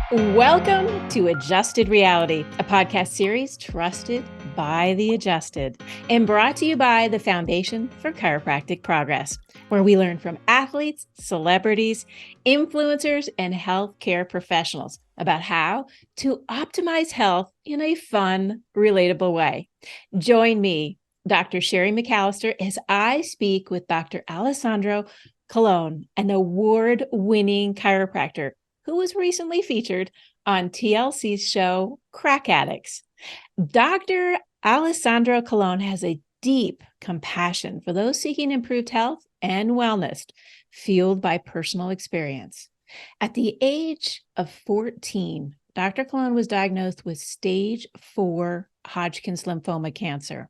Welcome to Adjusted Reality, a podcast series trusted by the adjusted and brought to you by the Foundation for Chiropractic Progress, where we learn from athletes, celebrities, influencers, and healthcare professionals about how to optimize health in a fun, relatable way. Join me, Dr. Sherry McAllister, as I speak with Dr. Alessandra Colón, an award-winning chiropractor who was recently featured on TLC's show Crack Addicts. Dr. Alessandra Colón has a deep compassion for those seeking improved health and wellness, fueled by personal experience. At the age of 14, Dr. Colón was diagnosed with stage 4 Hodgkin's lymphoma cancer.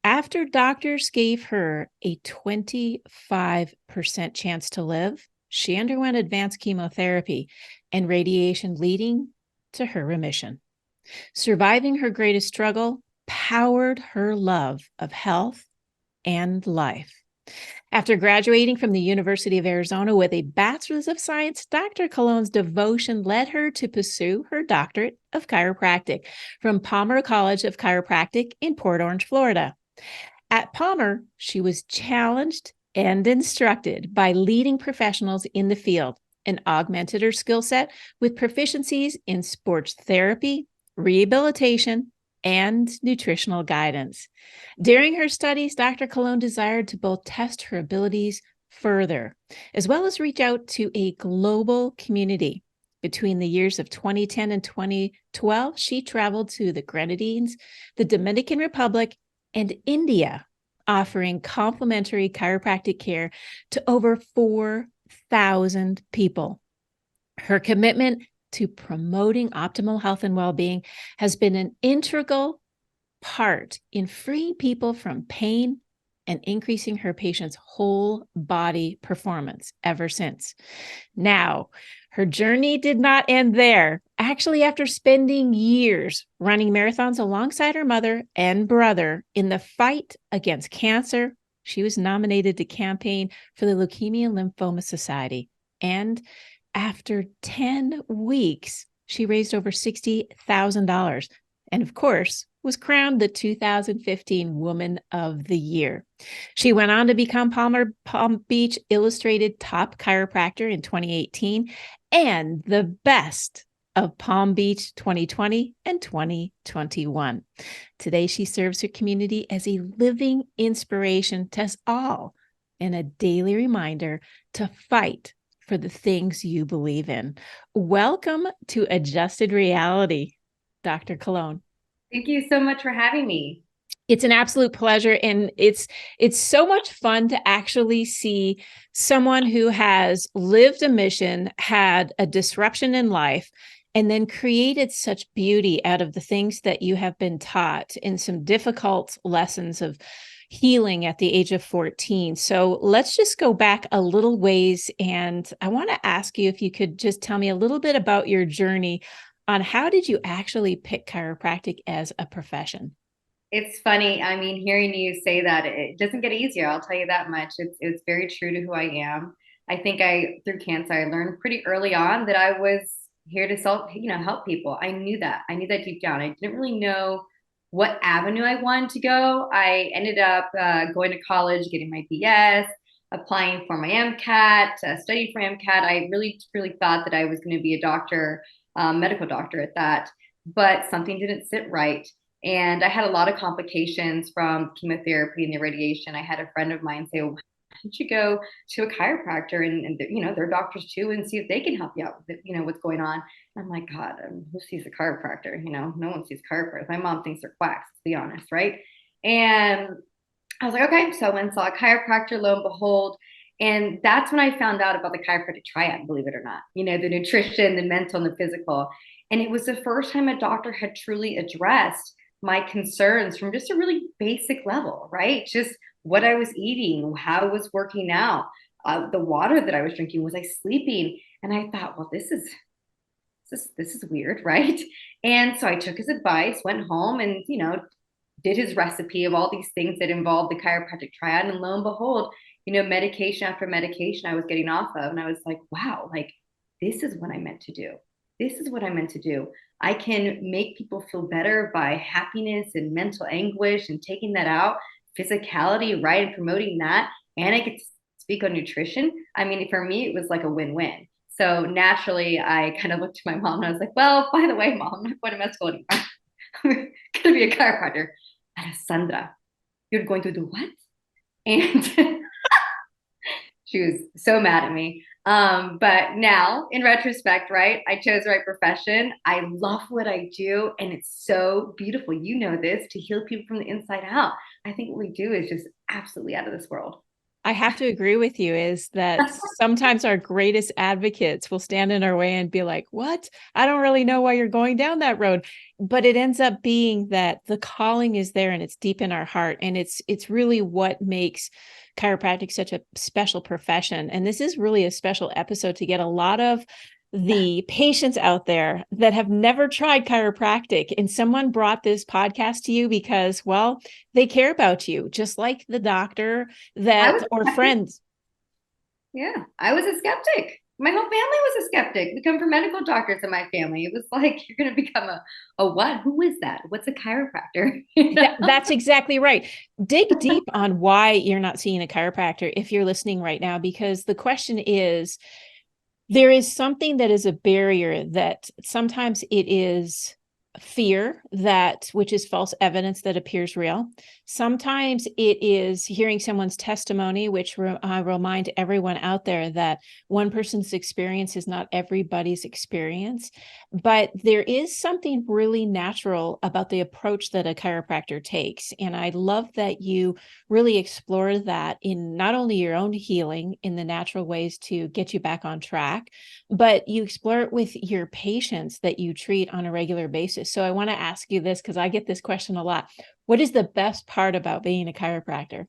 After doctors gave her a 25% chance to live, she underwent advanced chemotherapy and radiation, leading to her remission. Surviving her greatest struggle powered her love of health and life. After graduating from the University of Arizona with a Bachelor of Science, Dr. Colón's devotion led her to pursue her Doctorate of Chiropractic from Palmer College of Chiropractic in Port Orange, Florida. At Palmer, she was challenged and instructed by leading professionals in the field and augmented her skill set with proficiencies in sports therapy, rehabilitation, and nutritional guidance. During her studies, Dr. Colón desired to both test her abilities further, as well as reach out to a global community. Between the years of 2010 and 2012, she traveled to the Grenadines, the Dominican Republic, and India, offering complimentary chiropractic care to over 4,000 people. Her commitment to promoting optimal health and well-being has been an integral part in freeing people from pain and increasing her patients' whole body performance ever since. Now, her journey did not end there. Actually, after spending years running marathons alongside her mother and brother in the fight against cancer, she was nominated to campaign for the Leukemia and Lymphoma Society. And after 10 weeks, she raised over $60,000 and, of course, was crowned the 2015 Woman of the Year. She went on to become Palm Beach Illustrated Top Chiropractor in 2018 and the Best of Palm Beach 2020 and 2021. Today, she serves her community as a living inspiration to us all and a daily reminder to fight for the things you believe in. Welcome to Adjusted Reality, Dr. Colón. Thank you so much for having me. It's an absolute pleasure. And it's so much fun to actually see someone who has lived a mission, had a disruption in life, and then created such beauty out of the things that you have been taught in some difficult lessons of healing at the age of 14. So let's just go back a little ways. And I want to ask you if you could just tell me a little bit about your journey on how did you actually pick chiropractic as a profession? It's funny. I mean, hearing you say that, it doesn't get easier. I'll tell you that much. It's very true to who I am. I think through cancer, I learned pretty early on that I was here to help people. I knew that. I knew that deep down. I didn't really know what avenue I wanted to go. I ended up going to college, getting my BS, applying for my MCAT, studying for MCAT. I really, really thought that I was going to be a doctor, medical doctor at that, but something didn't sit right. And I had a lot of complications from chemotherapy and the radiation. I had a friend of mine say, well, why don't you go to a chiropractor and they're doctors too, and see if they can help you out with what's going on. And I'm like, God, who sees a chiropractor? No one sees chiropractors. My mom thinks they're quacks, to be honest, right? And I was like, okay. So I went and saw a chiropractor, lo and behold. And that's when I found out about the chiropractic triad, believe it or not, the nutrition, the mental, and the physical. And it was the first time a doctor had truly addressed my concerns from just a really basic level, right? Just what I was eating, how I was working out, the water that I was drinking, was I sleeping? And I thought, well, this is weird, right? And so I took his advice, went home, and did his recipe of all these things that involved the chiropractic triad, and lo and behold, medication after medication I was getting off of, and I was like, wow, like this is what I meant to do. this is what I'm meant to do. I can make people feel better by happiness and mental anguish and taking that out, physicality, right? And promoting that. And I get to speak on nutrition. I mean, for me, it was like a win-win. So naturally, I kind of looked to my mom and I was like, well, by the way, mom, I'm not going to med school anymore. I'm going to be a chiropractor. Alessandra, you're going to do what? And she was so mad at me. But now, in retrospect, right, I chose the right profession. I love what I do, and it's so beautiful. You know this, to heal people from the inside out. I think what we do is just absolutely out of this world. I have to agree with you is that sometimes our greatest advocates will stand in our way and be like, what? I don't really know why you're going down that road. But it ends up being that the calling is there and it's deep in our heart. And it's really what makes chiropractic such a special profession. And this is really a special episode to get a lot of the patients out there that have never tried chiropractic, and someone brought this podcast to you because, well, they care about you, just like the doctor that or friends. Yeah, I was a skeptic. My whole family was a skeptic. We come from medical doctors in my family. It was like, you're going to become a what? Who is that? What's a chiropractor? That's exactly right. Dig deep on why you're not seeing a chiropractor if you're listening right now, because the question is, there is something that is a barrier that sometimes it is fear, that which is false evidence that appears real. Sometimes it is hearing someone's testimony, which I remind everyone out there that one person's experience is not everybody's experience. But there is something really natural about the approach that a chiropractor takes. And I love that you really explore that in not only your own healing in the natural ways to get you back on track, but you explore it with your patients that you treat on a regular basis. So I want to ask you this because I get this question a lot. What is the best part about being a chiropractor?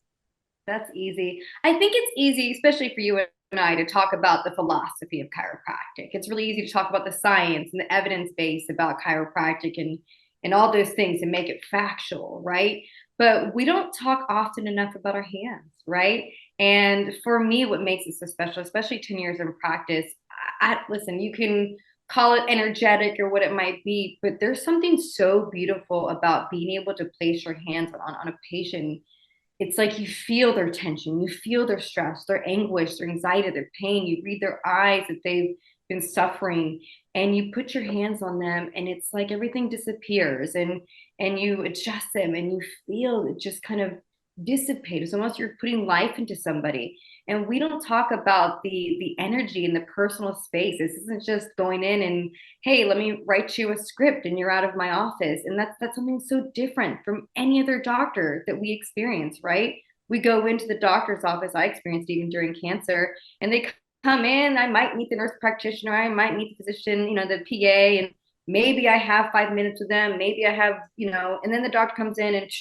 That's easy. I think it's easy, especially for you and I, to talk about the philosophy of chiropractic. It's really easy to talk about the science and the evidence base about chiropractic and all those things and make it factual, right? But we don't talk often enough about our hands, right? And for me, what makes it so special, especially 10 years in practice, listen, you can call it energetic or what it might be, but there's something so beautiful about being able to place your hands on a patient. It's like you feel their tension, you feel their stress, their anguish, their anxiety, their pain. You read their eyes that they've been suffering, and you put your hands on them, and it's like everything disappears, and you adjust them, and you feel it just kind of dissipate. It's almost you're putting life into somebody. And we don't talk about the energy and the personal space. This isn't just going in and, hey, let me write you a script and you're out of my office. And that's something so different from any other doctor that we experience, right? We go into the doctor's office. I experienced even during cancer, and they come in. I might meet the nurse practitioner, I might meet the physician, the PA, and maybe I have 5 minutes with them. Maybe I have, and then the doctor comes in and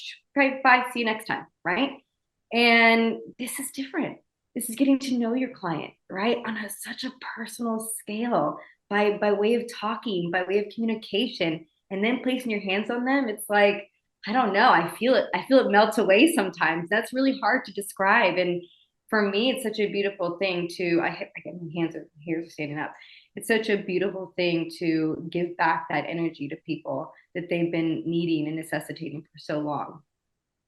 bye, see you next time, right? And this is different. This is getting to know your client, right? On such a personal scale, by way of talking, by way of communication, and then placing your hands on them. It's like, I don't know. I feel it. I feel it melts away sometimes. That's really hard to describe. And for me, it's such a beautiful thing to, I get my hands are here standing up. It's such a beautiful thing to give back that energy to people that they've been needing and necessitating for so long.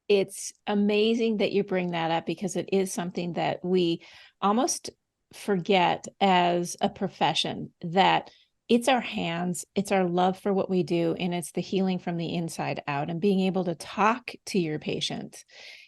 It's amazing that you bring that up because it is something that we almost forget as a profession, that it's our hands, it's our love for what we do, and it's the healing from the inside out and being able to talk to your patients.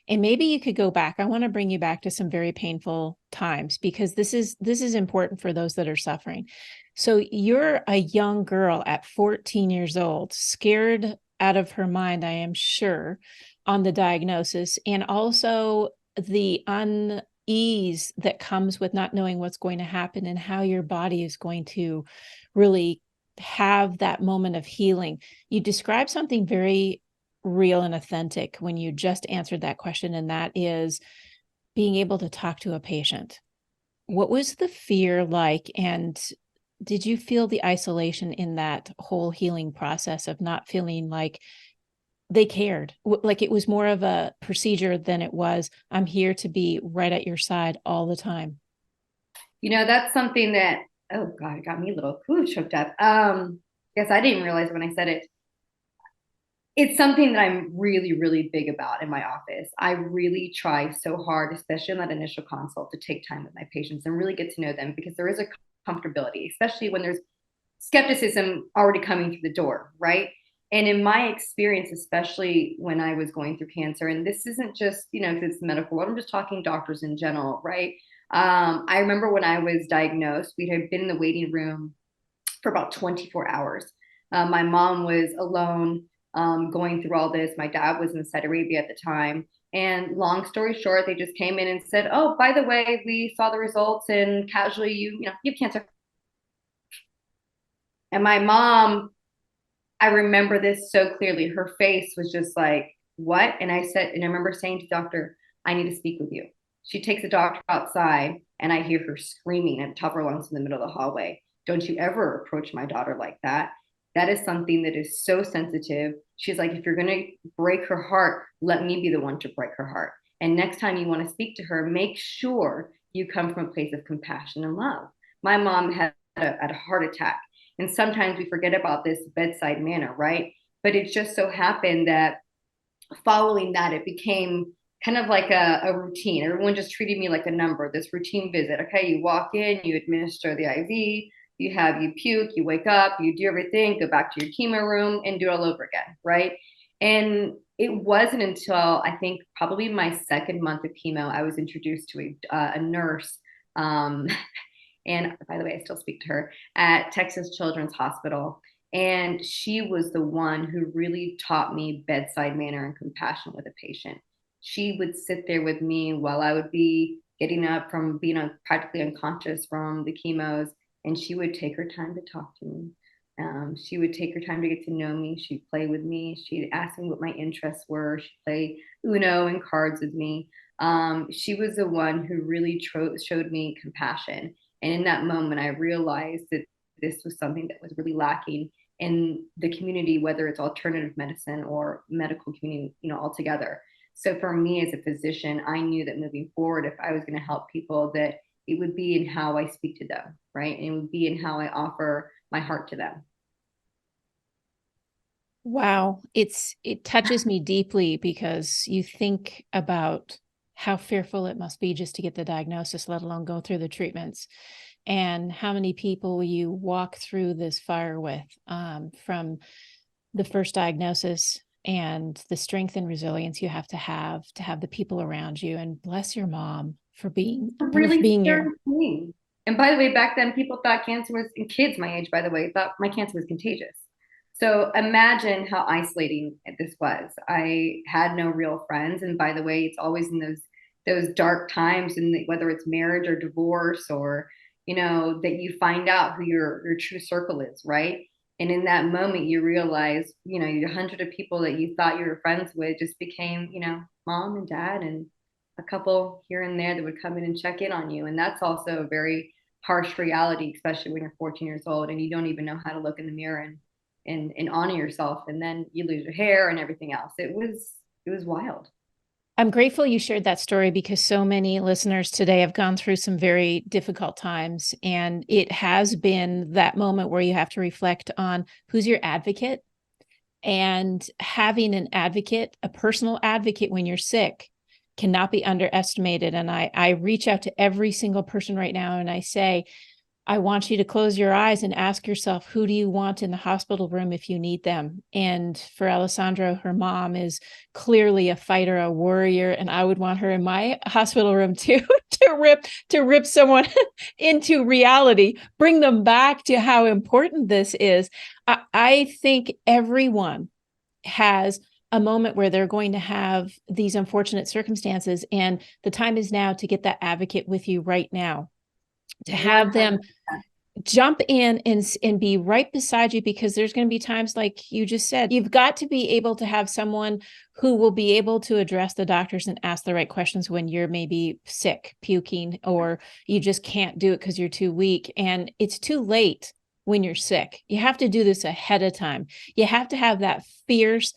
And maybe you could go back. I want to bring you back to some very painful times because this is important for those that are suffering. So you're a young girl at 14 years old, scared out of her mind, I am sure, on the diagnosis, and also the unease that comes with not knowing what's going to happen and how your body is going to really have that moment of healing. You describe something very real and authentic when you just answered that question, and that is being able to talk to a patient. What was the fear like, and did you feel the isolation in that whole healing process of not feeling like they cared, like it was more of a procedure than it was, I'm here to be right at your side all the time? That's something that oh God, it got me a little choked up. Guess I didn't realize when I said it. It's something that I'm really, really big about in my office. I really try so hard, especially in that initial consult, to take time with my patients and really get to know them, because there is a comfortability, especially when there's skepticism already coming through the door, right? And in my experience, especially when I was going through cancer, and this isn't just, because it's the medical world, I'm just talking doctors in general, right? I remember when I was diagnosed, we had been in the waiting room for about 24 hours. My mom was alone, going through all this. My dad was in Saudi Arabia at the time. And long story short, they just came in and said, "Oh, by the way, we saw the results, and casually you have cancer." And my mom, I remember this so clearly. Her face was just like, "What?" And I remember saying to the doctor, "I need to speak with you." She takes the doctor outside, and I hear her screaming at the top of her lungs in the middle of the hallway. "Don't you ever approach my daughter like that. That is something that is so sensitive." She's like, "If you're going to break her heart, let me be the one to break her heart. And next time you want to speak to her, make sure you come from a place of compassion and love." My mom had a heart attack. And sometimes we forget about this bedside manner, right? But it just so happened that following that, it became kind of like a routine. Everyone just treated me like a number, this routine visit. Okay, you walk in, you administer the IV, you puke, you wake up, you do everything, go back to your chemo room and do it all over again, right? And it wasn't until I think probably my second month of chemo, I was introduced to a nurse. And by the way, I still speak to her at Texas Children's Hospital. And she was the one who really taught me bedside manner and compassion with a patient. She would sit there with me while I would be getting up from being practically unconscious from the chemos, and she would take her time to talk to me. She would take her time to get to know me. She'd play with me. She'd ask me what my interests were. She'd play Uno and cards with me. She was the one who really showed me compassion. And in that moment, I realized that this was something that was really lacking in the community, whether it's alternative medicine or medical community, altogether. So for me as a physician, I knew that moving forward, if I was going to help people, that it would be in how I speak to them, right? And it would be in how I offer my heart to them. Wow. It touches me deeply because you think about how fearful it must be just to get the diagnosis, let alone go through the treatments, and how many people you walk through this fire with, from the first diagnosis, and the strength and resilience you have to have the people around you. And bless your mom for being Really your. scary thing. And by the way, back then people thought cancer was, in kids my age, by the way, thought my cancer was contagious. So imagine how isolating this was. I had no real friends. And by the way, it's always in those dark times, and whether it's marriage or divorce, or that you find out who your true circle is, right? And in that moment, you realize, your hundred of people that you thought you were friends with just became, mom and dad and a couple here and there that would come in and check in on you. And that's also a very harsh reality, especially when you're 14 years old and you don't even know how to look in the mirror and honor yourself. And then you lose your hair and everything else. It was wild. I'm grateful you shared that story because so many listeners today have gone through some very difficult times. And it has been that moment where you have to reflect on who's your advocate, and having an advocate, a personal advocate when you're sick, cannot be underestimated. And I reach out to every single person right now and I say, I want you to close your eyes and ask yourself, who do you want in the hospital room if you need them? And for Alessandra, her mom is clearly a fighter, a warrior, and I would want her in my hospital room too, to rip someone into reality, bring them back to how important this is. I think everyone has a moment where they're going to have these unfortunate circumstances, and the time is now to get that advocate with you right now, to have them 100%. jump in and be right beside you, because there's going to be times like you just said. You've got to be able to have someone who will be able to address the doctors and ask the right questions when you're maybe sick, puking, or you just can't do it because you're too weak. And it's too late when you're sick. You have to do this ahead of time. You have to have that fierce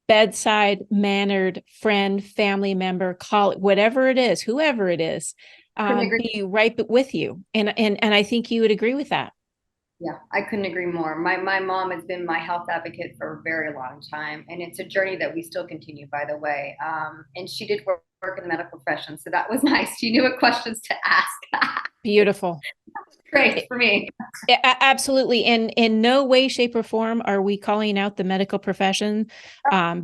bedside mannered friend, family member, colleague, whatever it is, whoever it is, Couldn't agree. be right with you. And I think you would agree with that. Yeah, I couldn't agree more. My mom has been my health advocate for a very long time, and it's a journey that we still continue, by the way. And she did work in the medical profession, so that was nice. She knew what questions to ask. Beautiful. Great for me. Absolutely. And in no way, shape, or form are we calling out the medical profession,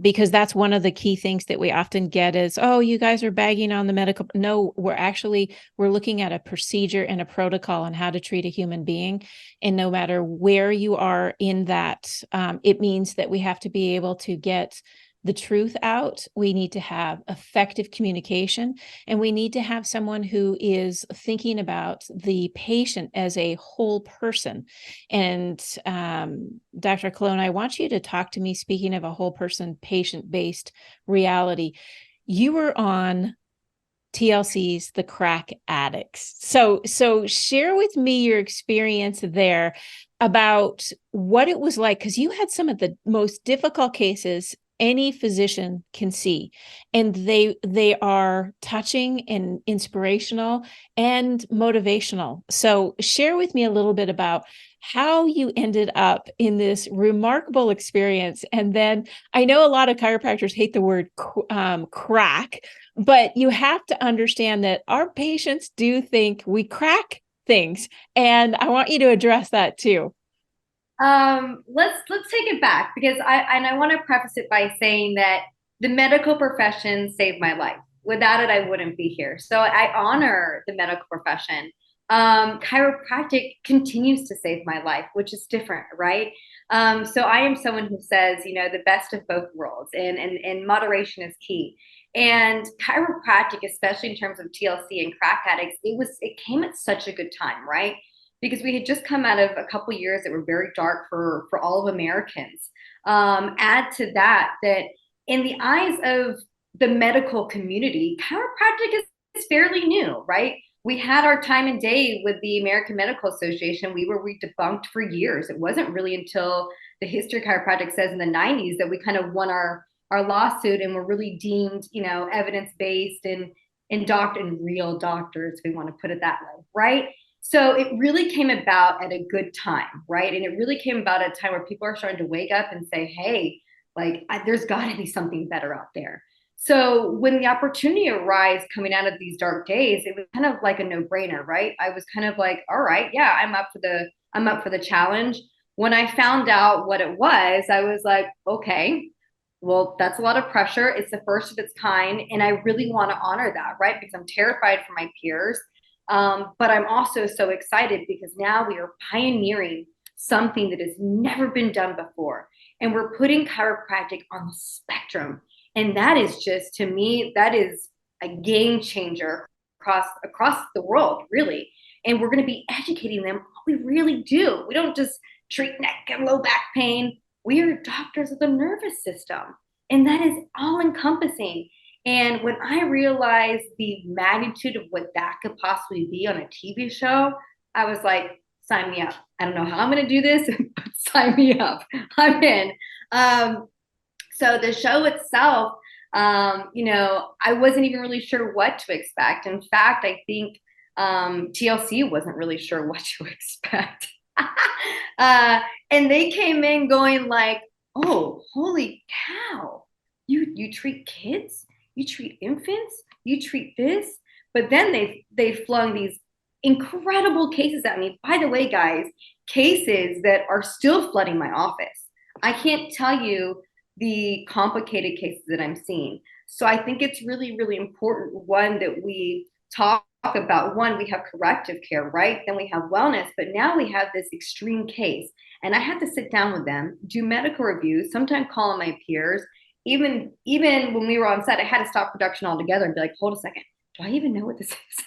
because that's one of the key things that we often get is, oh, you guys are bagging on the medical. No, we're looking at a procedure and a protocol on how to treat a human being. And no matter where you are in that, it means that we have to be able to get the truth out. We need to have effective communication, and we need to have someone who is thinking about the patient as a whole person. And Dr. Colón, I want you to talk to me, speaking of a whole person, patient-based reality. You were on TLC's The Crack Addicts. So share with me your experience there about what it was like, because you had some of the most difficult cases any physician can see, and they are touching and inspirational and motivational. So share with me a little bit about how you ended up in this remarkable experience. And then I know a lot of chiropractors hate the word crack, but you have to understand that our patients do think we crack things, and I want you to address that too. Let's take it back, because I want to preface it by saying that the medical profession saved my life. Without it, I wouldn't be here. So I honor the medical profession. Chiropractic continues to save my life, which is different, right? So I am someone who says, the best of both worlds, and moderation is key. And chiropractic, especially in terms of TLC and crack addicts, it came at such a good time, right? Because we had just come out of a couple years that were very dark for all of Americans. Add to that in the eyes of the medical community, chiropractic is fairly new, right? We had our time and day with the American Medical Association. We debunked for years. It wasn't really until the history of chiropractic says in the 90s that we kind of won our lawsuit and were really deemed, evidence-based and real doctors, if we want to put it that way, right? So it really came about at a good time, right? And it really came about at a time where people are starting to wake up and say, hey, there's got to be something better out there. So when the opportunity arose coming out of these dark days, it was kind of like a no-brainer, right? I was kind of like, all right, yeah, I'm up for the challenge. When I found out what it was, I was like, okay, well, that's a lot of pressure. It's the first of its kind, and I really want to honor that, right? Because I'm terrified for my peers. But I'm also so excited because now we are pioneering something that has never been done before. And we're putting chiropractic on the spectrum. And that is just, to me, that is a game changer across the world, really. And we're going to be educating them what we really do. We don't just treat neck and low back pain. We are doctors of the nervous system. And that is all encompassing. And when I realized the magnitude of what that could possibly be on a TV show, I was like, sign me up. I don't know how I'm going to do this, but sign me up. I'm in. So the show itself, I wasn't even really sure what to expect. In fact, I think TLC wasn't really sure what to expect. And they came in going like, oh, holy cow, you treat kids? You treat infants, you treat this, but then they flung these incredible cases at me. By the way, guys, cases that are still flooding my office. I can't tell you the complicated cases that I'm seeing. So I think it's really, really important, one, that we talk about. One, we have corrective care, right? Then we have wellness, but now we have this extreme case. And I had to sit down with them, do medical reviews, sometimes call on my peers. Even when we were on set, I had to stop production altogether and be like, hold a second, do I even know what this is?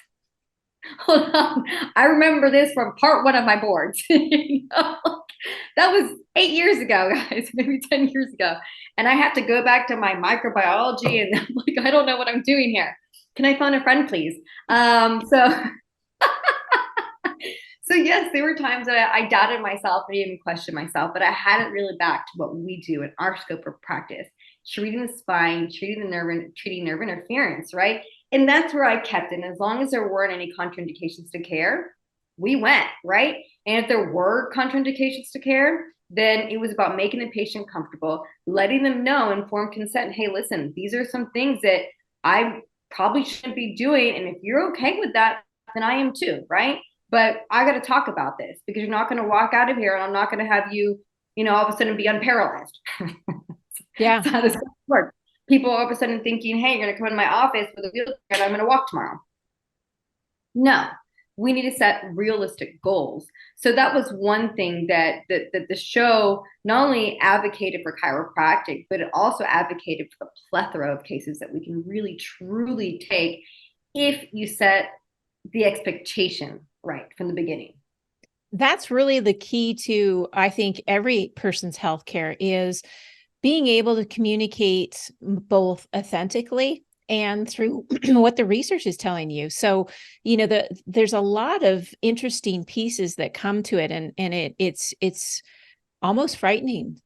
Hold on. I remember this from part one of my boards. That was 8 years ago, guys, maybe 10 years ago. And I have to go back to my microbiology, and I'm like, I don't know what I'm doing here. Can I phone a friend, please? So yes, there were times that I doubted myself and even questioned myself, but I hadn't really back to what we do in our scope of practice, treating the spine, treating nerve interference, right? And that's where I kept it. And as long as there weren't any contraindications to care, we went, right? And if there were contraindications to care, then it was about making the patient comfortable, letting them know, informed consent. Hey, listen, these are some things that I probably shouldn't be doing. And if you're okay with that, then I am too, right? But I got to talk about this because you're not going to walk out of here and I'm not going to have you, all of a sudden be unparalyzed. Yeah. That's how this works. People all of a sudden thinking, hey, you're going to come into my office with a wheelchair and I'm going to walk tomorrow. No, we need to set realistic goals. So that was one thing that the show not only advocated for chiropractic, but it also advocated for the plethora of cases that we can really truly take if you set the expectation right from the beginning. That's really the key to, I think, every person's healthcare is being able to communicate both authentically and through what the research is telling you. So, there's a lot of interesting pieces that come to it, and it's almost frightening.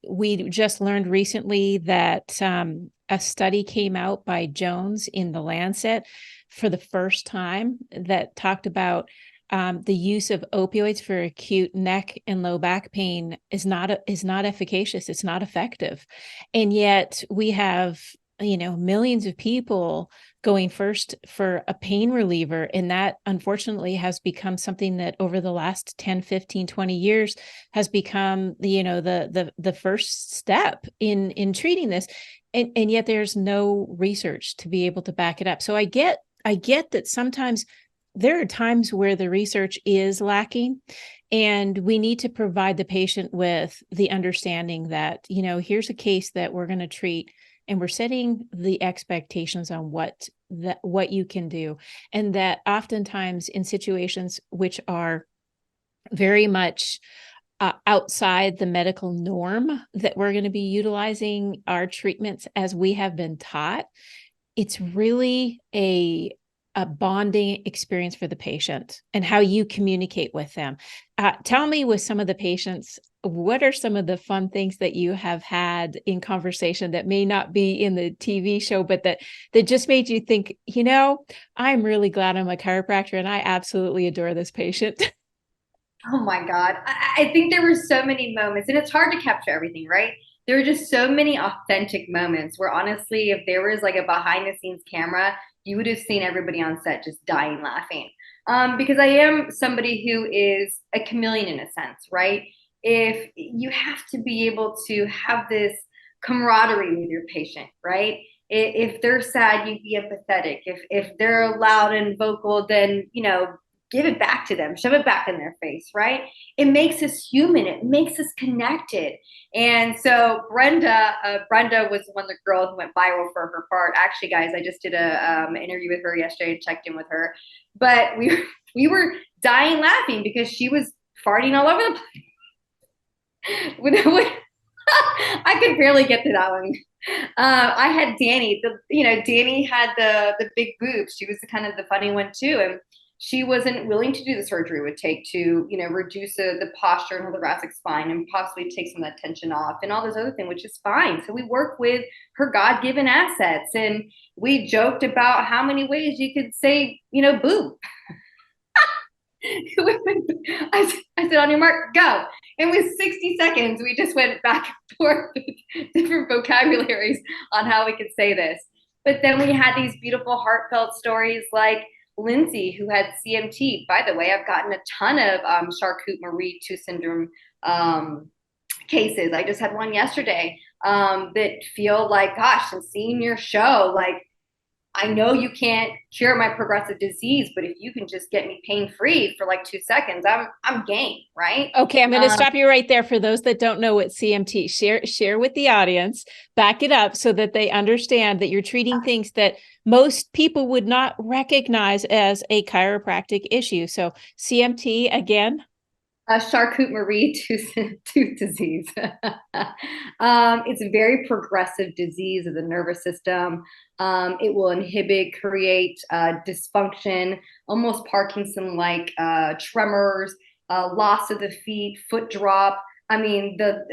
We just learned recently that a study came out by Jones in the Lancet for the first time that talked about the use of opioids for acute neck and low back pain is not efficacious. It's not effective. And yet we have, millions of people going first for a pain reliever. And that unfortunately has become something that over the last 10, 15, 20 years has become, the first step in treating this. And yet there's no research to be able to back it up. So I get that sometimes there are times where the research is lacking, and we need to provide the patient with the understanding that, here's a case that we're going to treat, and we're setting the expectations on what you can do. And that oftentimes in situations which are very much outside the medical norm, that we're going to be utilizing our treatments as we have been taught. It's really a bonding experience for the patient and how you communicate with them. Tell me, with some of the patients, what are some of the fun things that you have had in conversation that may not be in the TV show, but that just made you think, I'm really glad I'm a chiropractor and I absolutely adore this patient. Oh my God. I think there were so many moments, and it's hard to capture everything, right? There were just so many authentic moments where honestly, if there was like a behind the scenes camera, you would have seen everybody on set just dying laughing. Because I am somebody who is a chameleon in a sense, right? If you have to be able to have this camaraderie with your patient, right? If they're sad, you be empathetic. If they're loud and vocal, then give it back to them, shove it back in their face, right? It makes us human. It makes us connected. And so Brenda was one of the girls who went viral for her part. Actually, guys, I just did a interview with her yesterday and checked in with her. But we were dying laughing because she was farting all over the place. I could barely get to that one. I had Danny. Danny had the big boobs. She was kind of the funny one too, and she wasn't willing to do the surgery it would take to, reduce the posture in her thoracic spine and possibly take some of that tension off and all those other things, which is fine. So we work with her God-given assets, and we joked about how many ways you could say, boob. I said, on your mark, go. And with 60 seconds, we just went back and forth with different vocabularies on how we could say this. But then we had these beautiful heartfelt stories like Lindsay, who had CMT. By the way, I've gotten a ton of Charcot-Marie-Tooth syndrome cases. I just had one yesterday that feel like, gosh, I'm seeing your show. Like, I know you can't cure my progressive disease, but if you can just get me pain-free for like 2 seconds, I'm game, right? Okay, I'm going to stop you right there for those that don't know what CMT. Share with the audience, back it up so that they understand that you're treating things that most people would not recognize as a chiropractic issue. So CMT again. Charcot-Marie-Tooth disease. It's a very progressive disease of the nervous system. It will inhibit, create dysfunction, almost Parkinson-like tremors, loss of the feet, foot drop. I mean, the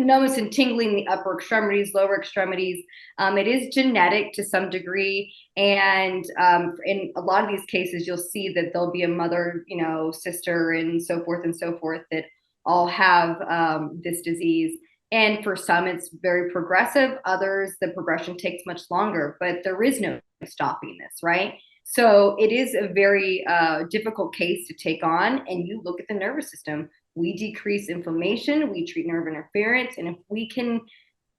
numbness and tingling in the upper extremities, lower extremities. It is genetic to some degree. And in a lot of these cases, you'll see that there'll be a mother, sister, and so forth, that all have this disease. And for some, it's very progressive. Others, the progression takes much longer, but there is no stopping this, right? So it is a very difficult case to take on. And you look at the nervous system, we decrease inflammation, we treat nerve interference. And if we can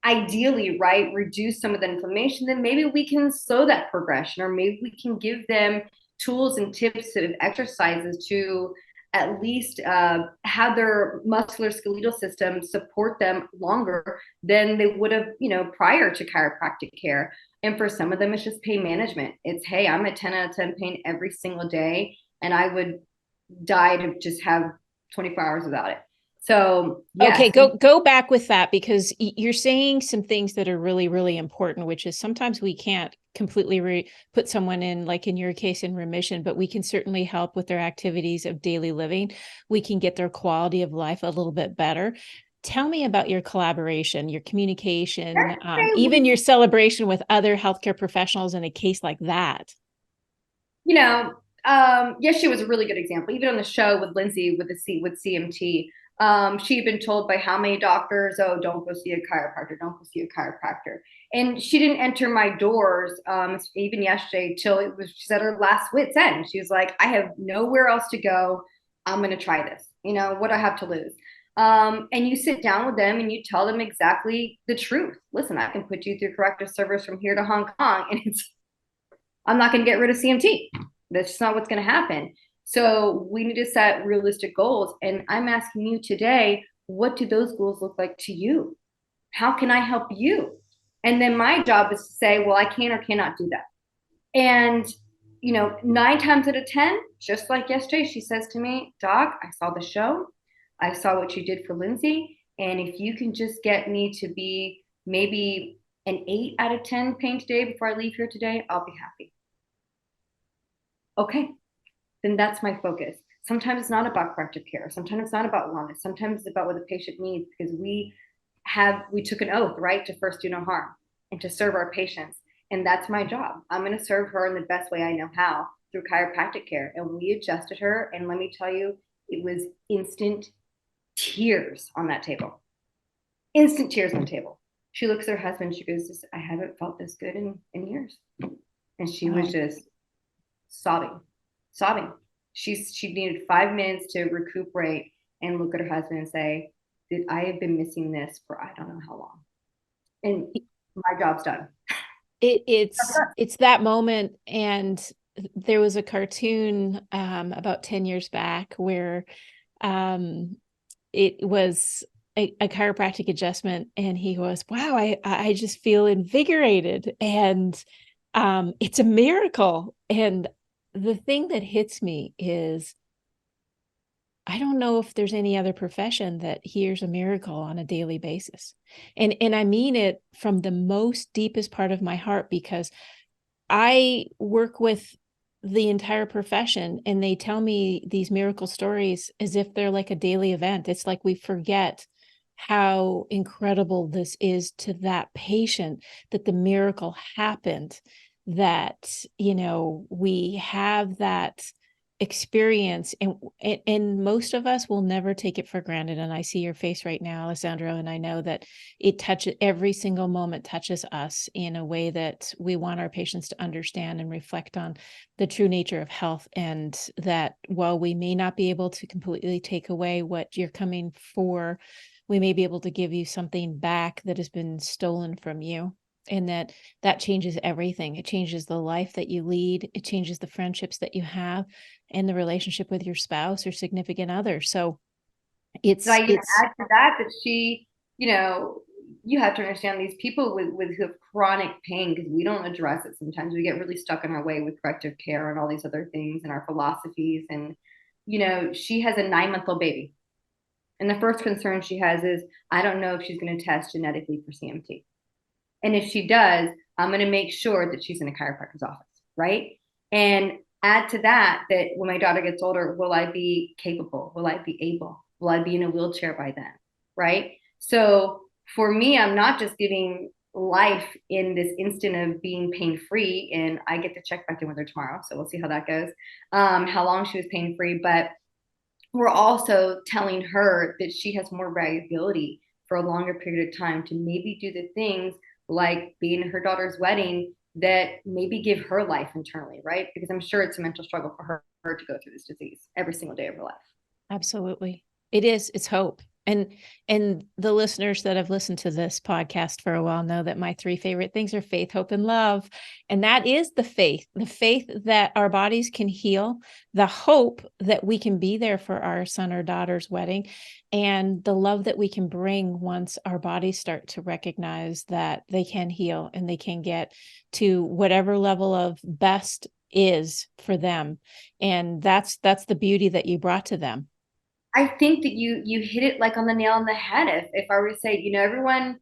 ideally, right, reduce some of the inflammation, then maybe we can slow that progression, or maybe we can give them tools and tips of exercises to at least have their musculoskeletal system support them longer than they would have, prior to chiropractic care. And for some of them, it's just pain management. It's, hey, I'm at 10 out of 10 pain every single day, and I would die to just have 24 hours without it. So yes. Okay, go back with that, because you're saying some things that are really, really important, which is sometimes we can't completely put someone in, like in your case, in remission, but we can certainly help with their activities of daily living. We can get their quality of life a little bit better. Tell me about your collaboration, your communication, even your celebration with other healthcare professionals in a case like that. Yes, she was a really good example. Even on the show with Lindsay with CMT, she had been told by how many doctors, oh, don't go see a chiropractor, don't go see a chiropractor. And she didn't enter my doors, even yesterday, till she's at her last wit's end. She was like, I have nowhere else to go. I'm going to try this. What do I have to lose? And you sit down with them and you tell them exactly the truth. Listen, I can put you through corrective service from here to Hong Kong, and I'm not going to get rid of CMT. That's just not what's going to happen. So we need to set realistic goals. And I'm asking you today, what do those goals look like to you? How can I help you? And then my job is to say, well, I can or cannot do that. And, 9 times out of 10, just like yesterday, she says to me, Doc, I saw the show. I saw what you did for Lindsay. And if you can just get me to be maybe an 8 out of 10 pain today before I leave here today, I'll be happy. Okay, then that's my focus. Sometimes it's not about corrective care. Sometimes it's not about wellness. Sometimes it's about what the patient needs, because we took an oath, right, to first do no harm and to serve our patients. And that's my job. I'm going to serve her in the best way I know how, through chiropractic care. And we adjusted her. And let me tell you, it was instant tears on that table. Instant tears on the table. She looks at her husband. She goes, I haven't felt this good in years. And she was just sobbing. She needed 5 minutes to recuperate and look at her husband and say, I have been missing this for I don't know how long. And my job's done. It's that moment. And there was a cartoon about 10 years back where it was a chiropractic adjustment, and he goes, wow, I just feel invigorated, and it's a miracle. And the thing that hits me is, I don't know if there's any other profession that hears a miracle on a daily basis. And I mean it from the most deepest part of my heart, because I work with the entire profession and they tell me these miracle stories as if they're like a daily event. It's like we forget how incredible this is to that patient, that the miracle happened, that, we have that experience, and most of us will never take it for granted. And I see your face right now, Alessandra, and I know that every single moment touches us in a way that we want our patients to understand and reflect on the true nature of health. And that while we may not be able to completely take away what you're coming for, we may be able to give you something back that has been stolen from you. And that changes everything. It changes the life that you lead. It changes the friendships that you have and the relationship with your spouse or significant other. So add to that she, you have to understand these people with who have chronic pain, because we don't address it. Sometimes we get really stuck in our way with corrective care and all these other things and our philosophies. And, she has a 9-month-old baby. And the first concern she has is, I don't know if she's going to test genetically for CMT. And if she does, I'm going to make sure that she's in a chiropractor's office, right? And add to that when my daughter gets older, will I be capable? Will I be able? Will I be in a wheelchair by then, right? So for me, I'm not just giving life in this instant of being pain free, and I get to check back in with her tomorrow, so we'll see how that goes. How long she was pain free, but we're also telling her that she has more variability for a longer period of time to maybe do the things like being at her daughter's wedding that maybe give her life internally, right? Because I'm sure it's a mental struggle for her to go through this disease every single day of her life. Absolutely. It is. It's hope. And the listeners that have listened to this podcast for a while know that my three favorite things are faith, hope, and love. And that is the faith that our bodies can heal, the hope that we can be there for our son or daughter's wedding, and the love that we can bring once our bodies start to recognize that they can heal and they can get to whatever level of best is for them. And that's the beauty that you brought to them. I think that you hit it like on the nail on the head. If I were to say, everyone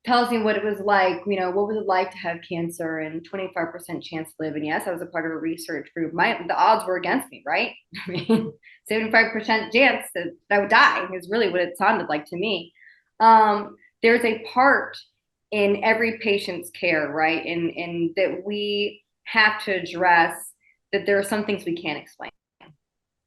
tells me what it was like, what was it like to have cancer and 25% chance to live. And yes, I was a part of a research group. The odds were against me, right? I mean, 75% chance that I would die is really what it sounded like to me. There's a part in every patient's care, right? And that we have to address that there are some things we can't explain,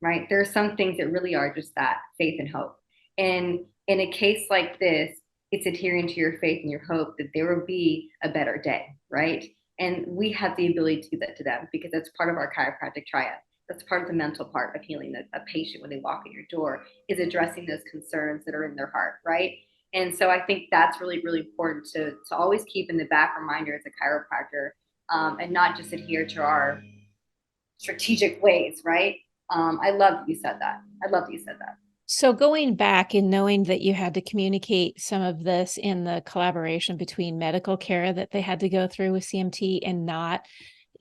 right? There are some things that really are just that faith and hope. And in a case like this, it's adhering to your faith and your hope that there will be a better day, right? And we have the ability to do that to them because that's part of our chiropractic triad. That's part of the mental part of healing a patient when they walk in your door, is addressing those concerns that are in their heart, right? And so I think that's really, really important to always keep in the back reminder as a chiropractor, and not just adhere to our strategic ways, right? I love that you said that. I love that you said that. So going back and knowing that you had to communicate some of this in the collaboration between medical care that they had to go through with CMT and not,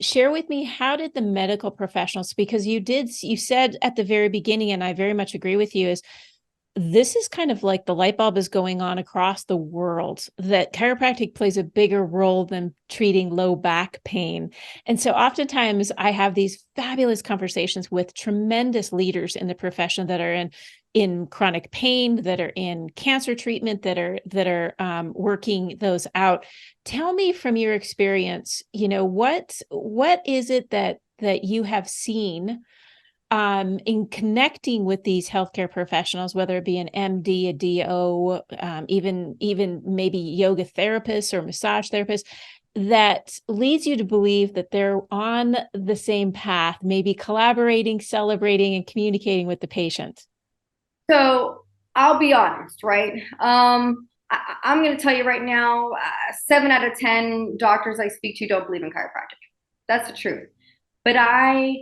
share with me, how did the medical professionals, because you said at the very beginning, and I very much agree with you, is this is kind of like the light bulb is going on across the world, that chiropractic plays a bigger role than treating low back pain. And so oftentimes I have these fabulous conversations with tremendous leaders in the profession that are in chronic pain, that are in cancer treatment, that are working those out. Tell me from your experience, what is it that you have seen in connecting with these healthcare professionals, whether it be an MD, a DO, even maybe yoga therapists or massage therapists, that leads you to believe that they're on the same path, maybe collaborating, celebrating, and communicating with the patient? So I'll be honest, right? I'm going to tell you right now, 7 out of 10 doctors I speak to don't believe in chiropractic. That's the truth. But I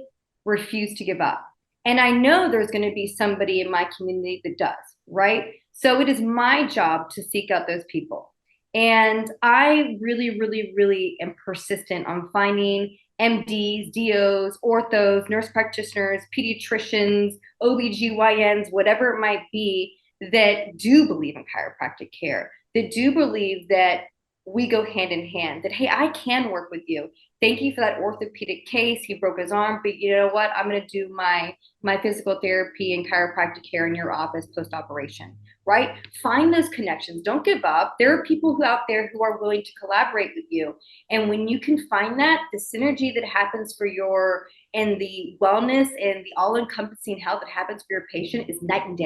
refuse to give up. And I know there's going to be somebody in my community that does, right? So it is my job to seek out those people. And I really, really, really am persistent on finding MDs, DOs, orthos, nurse practitioners, pediatricians, OBGYNs, whatever it might be, that do believe in chiropractic care, that do believe that we go hand in hand, that, hey, I can work with you. Thank you for that orthopedic case. He broke his arm, but you know what? I'm going to do my physical therapy and chiropractic care in your office post-operation, right? Find those connections. Don't give up. There are people who out there who are willing to collaborate with you. And when you can find that, the synergy that happens for and the wellness and the all-encompassing health that happens for your patient is night and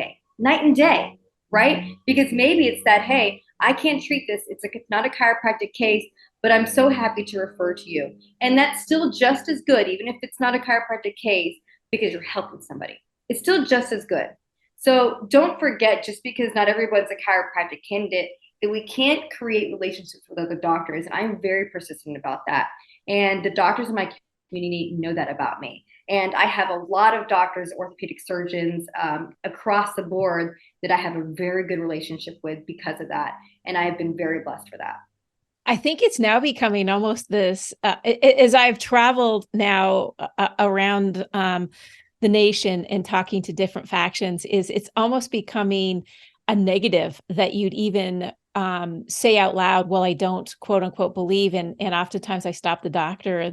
day, right? Because maybe it's that, hey, I can't treat this. It's not a chiropractic case, but I'm so happy to refer to you. And that's still just as good, even if it's not a chiropractic case, because you're helping somebody. It's still just as good. So don't forget, just because not everyone's a chiropractic candidate, that we can't create relationships with other doctors. And I'm very persistent about that. And the doctors in my community know that about me. And I have a lot of doctors, orthopedic surgeons across the board that I have a very good relationship with because of that. And I have been very blessed for that. I think it's now becoming almost this, as I've traveled now around the nation and talking to different factions, it's almost becoming a negative that you'd even say out loud, well, I don't quote unquote believe. And oftentimes I stop the doctor or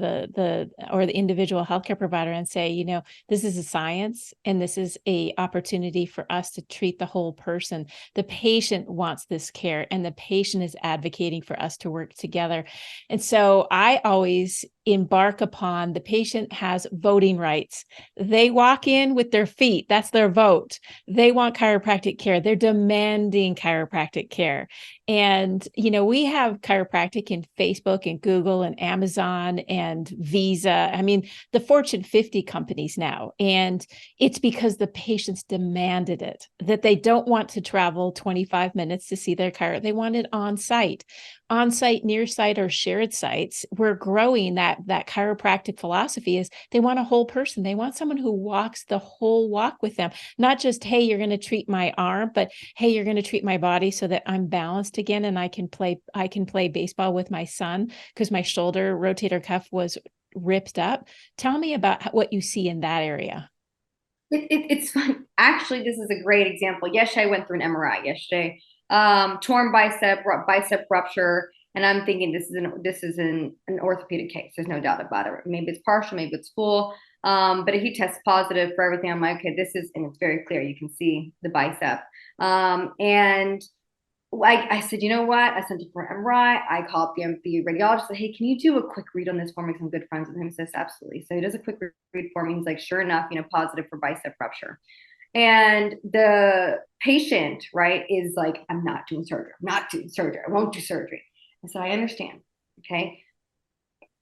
the individual healthcare provider and say, you know, this is a science and this is a opportunity for us to treat the whole person. The patient wants this care and the patient is advocating for us to work together. And so I always embark upon the patient has voting rights. They walk in with their feet. That's their vote. They want chiropractic care. They're demanding chiropractic care. And, you know, we have chiropractic in Facebook and Google and Amazon and Visa. I mean, the Fortune 50 companies now. And it's because the patients demanded it, that they don't want to travel 25 minutes to see their chiro. They want it on site, near site, or shared sites. We're growing that chiropractic philosophy is they want a whole person. They want someone who walks the whole walk with them, not just, hey, you're going to treat my arm, but hey, you're going to treat my body so that I'm balanced again and I can play baseball with my son because my shoulder rotator cuff was ripped up. Tell me about what you see in that area. It's fun. Actually, this is a great example. Yesterday, I went through an MRI yesterday. Torn bicep rupture, and I'm thinking this is an orthopedic case. There's no doubt about it. Maybe it's partial, maybe it's full. But if he tests positive for everything, I'm like, okay, this is, and it's very clear. You can see the bicep. And I said, you know what? I sent it for an MRI. I called the radiologist. Said, hey, can you do a quick read on this for me? Because I'm good friends with him. He says, absolutely. So he does a quick read for me. He's like, sure enough, you know, positive for bicep rupture. And the patient, right, is like, I'm not doing surgery. I'm not doing surgery. I won't do surgery. I said, I understand. Okay.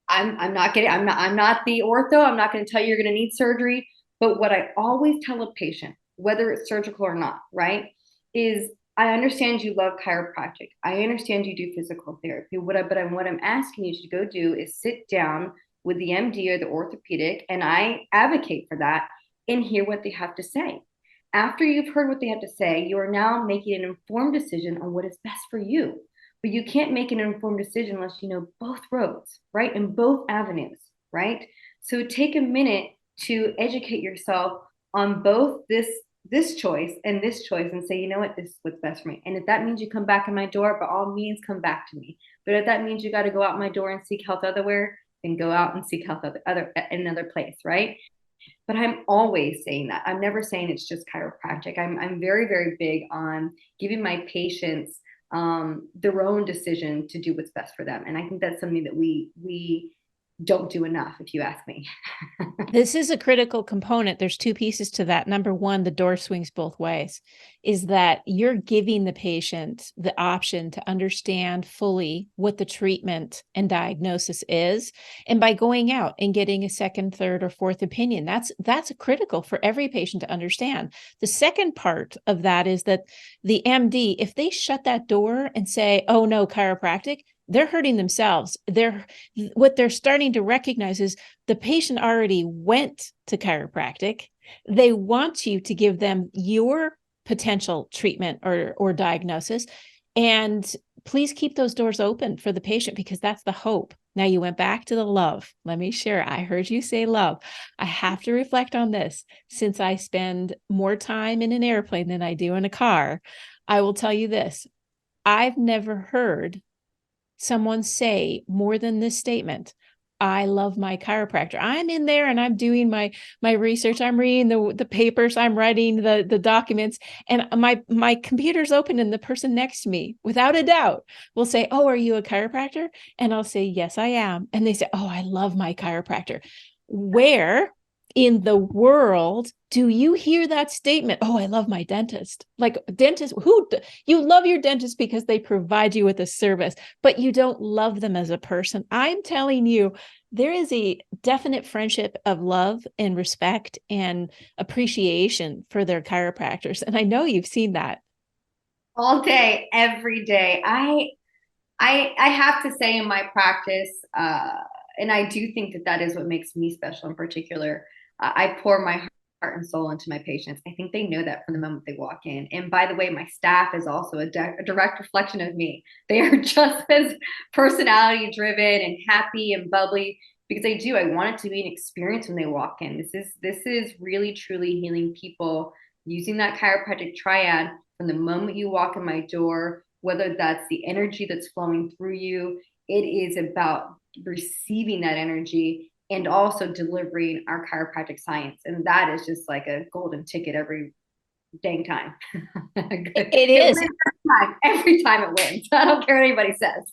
I'm not the ortho. I'm not going to tell you you're going to need surgery. But what I always tell a patient, whether it's surgical or not, right, is I understand you love chiropractic. I understand you do physical therapy. What I'm asking you to go do is sit down with the MD or the orthopedic, and I advocate for that and hear what they have to say. After you've heard what they have to say, you are now making an informed decision on what is best for you. But you can't make an informed decision unless you know both roads, right? And both avenues, right? So take a minute to educate yourself on both this choice and this choice and say, you know what, this is what's best for me. And if that means you come back in my door, by all means, come back to me. But if that means you got to go out my door and seek health otherwhere, then go out and seek health other in another place, right? But I'm always saying that. I'm never saying it's just chiropractic. I'm very, very big on giving my patients their own decision to do what's best for them. And I think that's something that we don't do enough, if you ask me. This is a critical component. There's two pieces to that. Number one, the door swings both ways, is that you're giving the patient the option to understand fully what the treatment and diagnosis is. And by going out and getting a second, third, or fourth opinion, that's critical for every patient to understand. The second part of that is that the MD, if they shut that door and say, oh no, chiropractic, they're hurting themselves. What they're starting to recognize is the patient already went to chiropractic. They want you to give them your potential treatment or diagnosis. And please keep those doors open for the patient because that's the hope. Now you went back to the love. Let me share. I heard you say love. I have to reflect on this. Since I spend more time in an airplane than I do in a car, I will tell you this. I've never heard someone say more than this statement: I love my chiropractor. I'm in there and I'm doing my research. I'm reading the papers. I'm writing the documents, and my computer's open, and the person next to me, without a doubt, will say, "Oh, are you a chiropractor?" And I'll say, "Yes, I am." And they say, "Oh, I love my chiropractor." Where in the world do you hear that statement? Oh, I love my dentist. Like dentist, you love your dentist because they provide you with a service, but you don't love them as a person. I'm telling you, there is a definite friendship of love and respect and appreciation for their chiropractors. And I know you've seen that. All day, every day. I have to say in my practice, and I do think that that is what makes me special in particular. I pour my heart and soul into my patients. I think they know that from the moment they walk in. And by the way, my staff is also a direct reflection of me. They are just as personality driven and happy and bubbly because I do. I want it to be an experience when they walk in. This is really truly healing people using that chiropractic triad from the moment you walk in my door whether that's the energy that's flowing through you. It is about receiving that energy and also delivering our chiropractic science. And that is just like a golden ticket every dang time. It It is. wins every time it wins. I don't care what anybody says.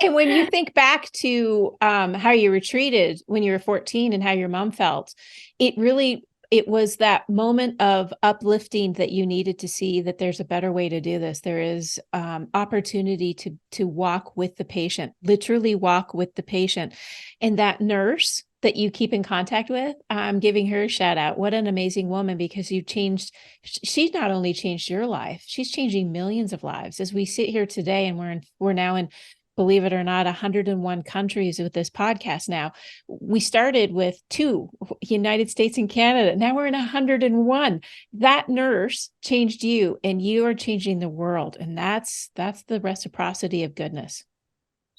And when you think back to how you were treated when you were 14 and how your mom felt, it was that moment of uplifting that you needed to see that there's a better way to do this. There is opportunity to walk with the patient, literally walk with the patient. And that nurse that you keep in contact with, I'm giving her a shout out. What an amazing woman, because she's not only changed your life, she's changing millions of lives. As we sit here today and we're now in, believe it or not, 101 countries with this podcast now. We started with 2, United States and Canada. Now we're in 101. That nurse changed you, and you are changing the world. And that's the reciprocity of goodness.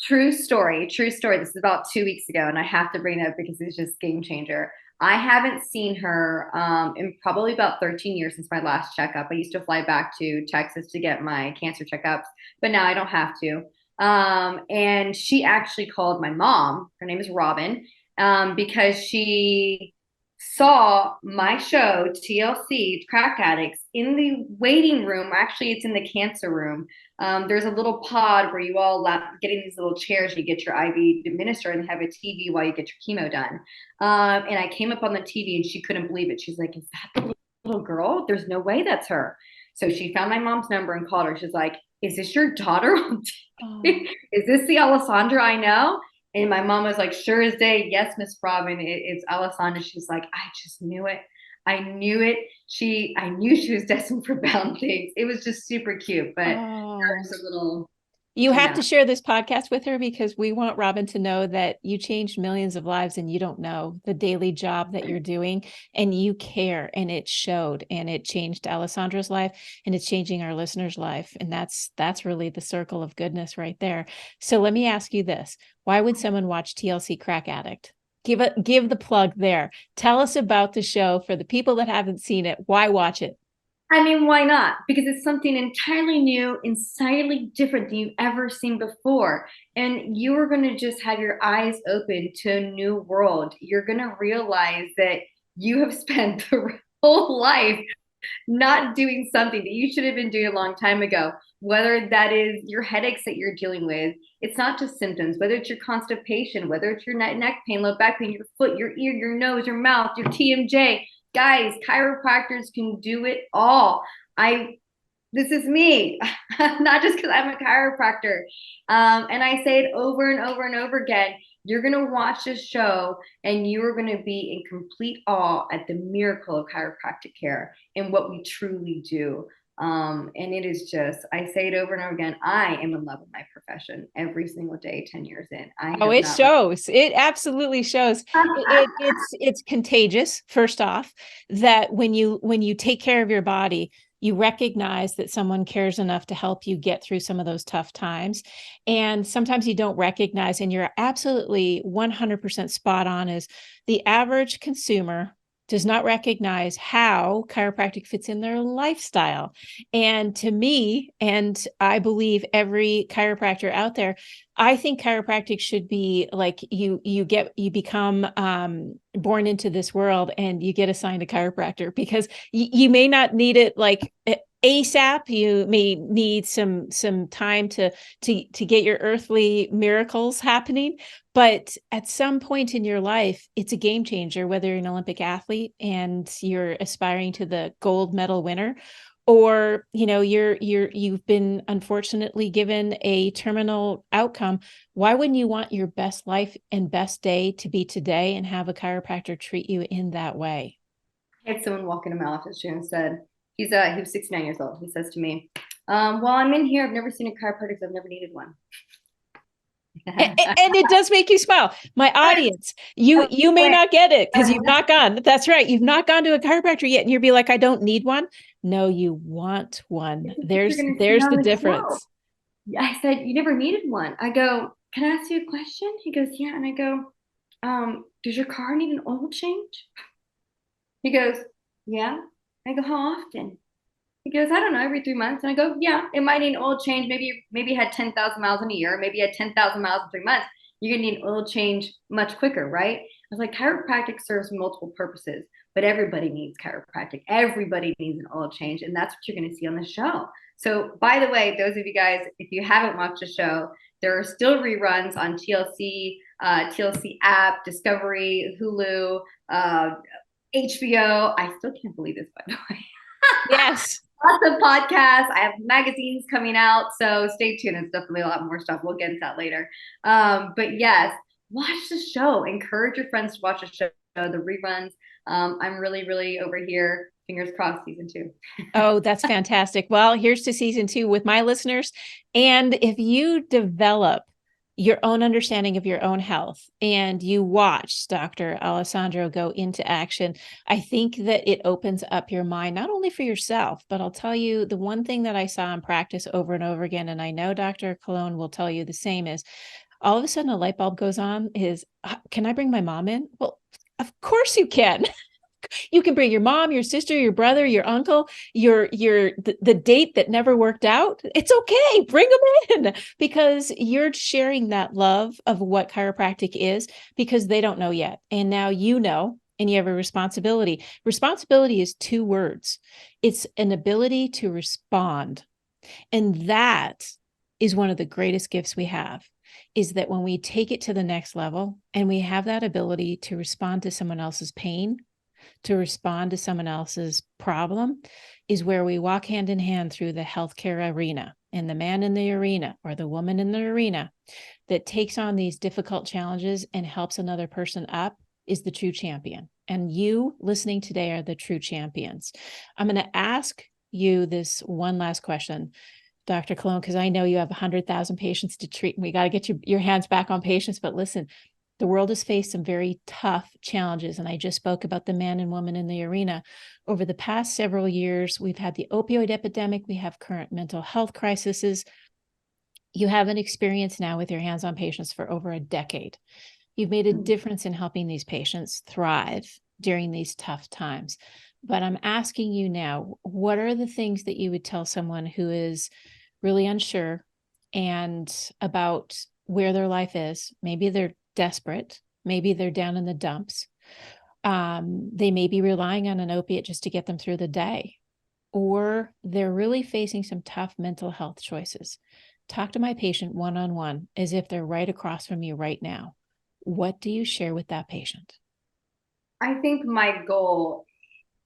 True story. True story. This is about 2 weeks ago, and I have to bring it up because it's just game changer. I haven't seen her in probably about 13 years since my last checkup. I used to fly back to Texas to get my cancer checkups, but now I don't have to. And she actually called my mom. Her name is Robin, because she saw my show, TLC, Crack Addicts, in the waiting room. Actually, it's in the cancer room. There's a little pod where you all get in these little chairs. You get your IV administered and have a TV while you get your chemo done. And I came up on the TV and she couldn't believe it. She's like, "Is that the little girl? There's no way that's her." So she found my mom's number and called her. She's like, "Is this your daughter on TV? Is this the Alessandra I know?" And my mom was like, "Sure as day, yes, Miss Robin, it's Alessandra." She's like, "I just knew it. I knew it. I knew she was destined for bound things." It was just super cute, but there's a little, You have yeah. to share this podcast with her, because we want Robin to know that you changed millions of lives and you don't know the daily job that you're doing, and you care, and it showed, and it changed Alessandra's life, and it's changing our listeners' life. And that's really the circle of goodness right there. So let me ask you this. Why would someone watch TLC Crack Addict? Give the plug there. Tell us about the show for the people that haven't seen it. Why watch it? I mean, why not? Because it's something entirely new, entirely different than you've ever seen before. And you are going to just have your eyes open to a new world. You're going to realize that you have spent the whole life not doing something that you should have been doing a long time ago, whether that is your headaches that you're dealing with. It's not just symptoms, whether it's your constipation, whether it's your neck pain, low back pain, your foot, your ear, your nose, your mouth, your TMJ. Guys, chiropractors can do it all. This is me, not just because I'm a chiropractor. And I say it over and over and over again. You're going to watch this show and you are going to be in complete awe at the miracle of chiropractic care and what we truly do. And it is just, I say it over and over again. I am in love with my profession every single day, 10 years in. It shows. It absolutely shows. It's contagious, first off, that when you take care of your body, you recognize that someone cares enough to help you get through some of those tough times. And sometimes you don't recognize, and you're absolutely 100% spot on, is the average consumer does not recognize how chiropractic fits in their lifestyle. And to me, and I believe every chiropractor out there, I think chiropractic should be like you become born into this world and you get assigned a chiropractor, because you may not need it like ASAP. You may need some time to get your earthly miracles happening. But at some point in your life, it's a game changer, whether you're an Olympic athlete and you're aspiring to the gold medal winner, or you've been unfortunately given a terminal outcome. Why wouldn't you want your best life and best day to be today and have a chiropractor treat you in that way? I had someone walk into my office and said, he was 69 years old. He says to me, "Well, I'm in here. I've never seen a chiropractor because I've never needed one." And it does make you smile. My audience, you may not get it because you've not gone. That's right. You've not gone to a chiropractor yet. And you'll be like, "I don't need one." No, you want one. There's the difference. I said, "You never needed one." I go, "Can I ask you a question?" He goes, "Yeah." And I go, "Does your car need an oil change?" He goes, "Yeah." I go, "How often?" He goes, I don't know, every 3 months. And I go, yeah, it might need an oil change. Maybe you had 10,000 miles in a year. Maybe you had 10,000 miles in 3 months. You're going to need an oil change much quicker, right? I was like, chiropractic serves multiple purposes, but everybody needs chiropractic. Everybody needs an oil change. And that's what you're going to see on the show. So, by the way, those of you guys, if you haven't watched the show, there are still reruns on TLC, TLC app, Discovery, Hulu, HBO. I still can't believe this, by the way. Yes. Lots of podcasts. I have magazines coming out, so stay tuned. It's definitely a lot more stuff. We'll get into that later. But yes, watch the show. Encourage your friends to watch the show, the reruns. I'm really, really over here. Fingers crossed, season 2. Oh, that's fantastic. Well, here's to season 2 with my listeners. And if you develop your own understanding of your own health and you watch Dr. Alessandro go into action, I think that it opens up your mind, not only for yourself, but I'll tell you the one thing that I saw in practice over and over again, and I know Dr. Colón will tell you the same, is all of a sudden a light bulb goes on is, can I bring my mom in? Well, of course you can. You can bring your mom, your sister, your brother, your uncle, the date that never worked out. It's okay. Bring them in because you're sharing that love of what chiropractic is because they don't know yet. And now you know, and you have a responsibility. Responsibility is 2 words. It's an ability to respond. And that is one of the greatest gifts we have, is that when we take it to the next level and we have that ability to respond to someone else's pain, to respond to someone else's problem, is where we walk hand in hand through the healthcare arena. And the man in the arena or the woman in the arena that takes on these difficult challenges and helps another person up is the true champion. And you listening today are the true champions. I'm going to ask you this one last question, Dr. Colón, because I know you have 100,000 patients to treat and we got to get your hands back on patients. But listen, the world has faced some very tough challenges. And I just spoke about the man and woman in the arena. Over the past several years, we've had the opioid epidemic. We have current mental health crises. You have an experience now with your hands on patients for over a decade. You've made a difference in helping these patients thrive during these tough times. But I'm asking you now, what are the things that you would tell someone who is really unsure and about where their life is? Maybe they're desperate. Maybe they're down in the dumps. They may be relying on an opiate just to get them through the day, or they're really facing some tough mental health choices. Talk to my patient one-on-one as if they're right across from you right now. What do you share with that patient? I think my goal,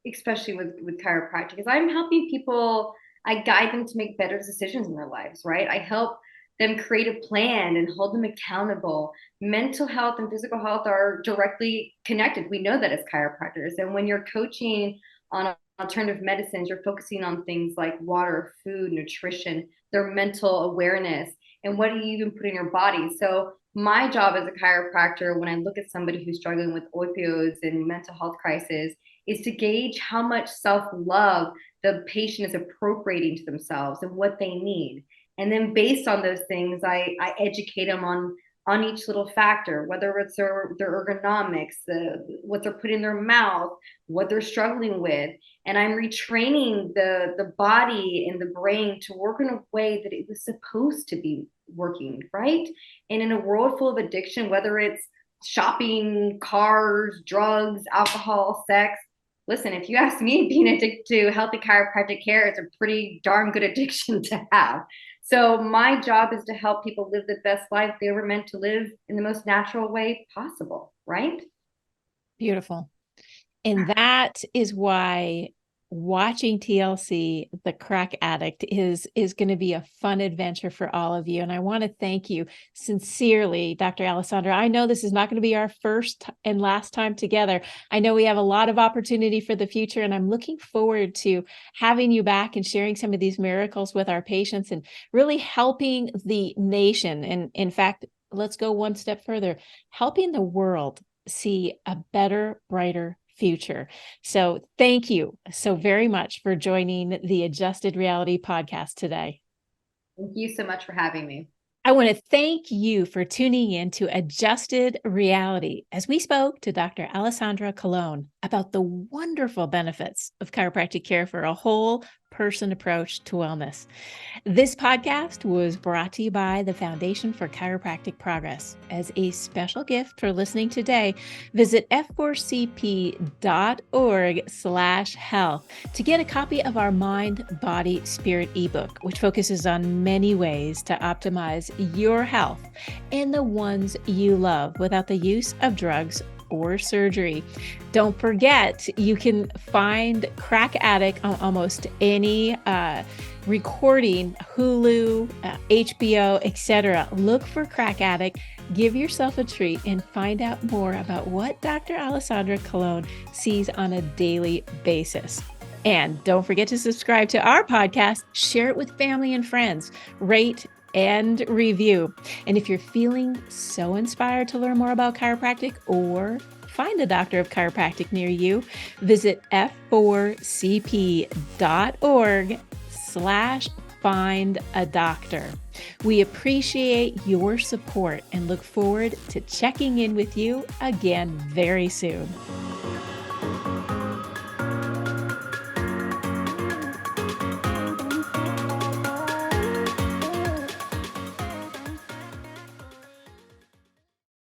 especially with chiropractic, is I'm helping people. I guide them to make better decisions in their lives, right? I help them create a plan and hold them accountable. Mental health and physical health are directly connected. We know that as chiropractors. And when you're coaching on alternative medicines, you're focusing on things like water, food, nutrition, their mental awareness, and what do you even put in your body. So my job as a chiropractor, when I look at somebody who's struggling with opioids and mental health crisis, is to gauge how much self-love the patient is appropriating to themselves and what they need. And then based on those things, I educate them on each little factor, whether it's their ergonomics, what they're putting in their mouth, what they're struggling with. And I'm retraining the body and the brain to work in a way that it was supposed to be working, right? And in a world full of addiction, whether it's shopping, cars, drugs, alcohol, sex, listen, if you ask me, being addicted to healthy chiropractic care is a pretty darn good addiction to have. So my job is to help people live the best life they were meant to live in the most natural way possible, right? Beautiful. And that is why watching TLC, The Crack Addict, is going to be a fun adventure for all of you. And I want to thank you sincerely, Dr. Alessandra. I know this is not going to be our first and last time together. I know we have a lot of opportunity for the future, and I'm looking forward to having you back and sharing some of these miracles with our patients and really helping the nation. And in fact, let's go one step further, helping the world see a better, brighter future. So thank you so very much for joining the Adjusted Reality podcast today. Thank you so much for having me. I want to thank you for tuning in to Adjusted Reality as we spoke to Dr. Alessandra Colón about the wonderful benefits of chiropractic care for a whole person approach to wellness. This podcast was brought to you by the Foundation for Chiropractic Progress. As a special gift for listening today, visit f4cp.org/health to get a copy of our Mind, Body, Spirit ebook, which focuses on many ways to optimize your health and the ones you love without the use of drugs or surgery. Don't forget, you can find Crack Addict on almost any recording, Hulu, HBO, etc. Look for Crack Addict, give yourself a treat, and find out more about what Dr. Alessandra Colón sees on a daily basis. And don't forget to subscribe to our podcast, share it with family and friends, rate and review. And if you're feeling so inspired to learn more about chiropractic or find a doctor of chiropractic near you, visit f4cp.org/find a doctor. We appreciate your support and look forward to checking in with you again very soon.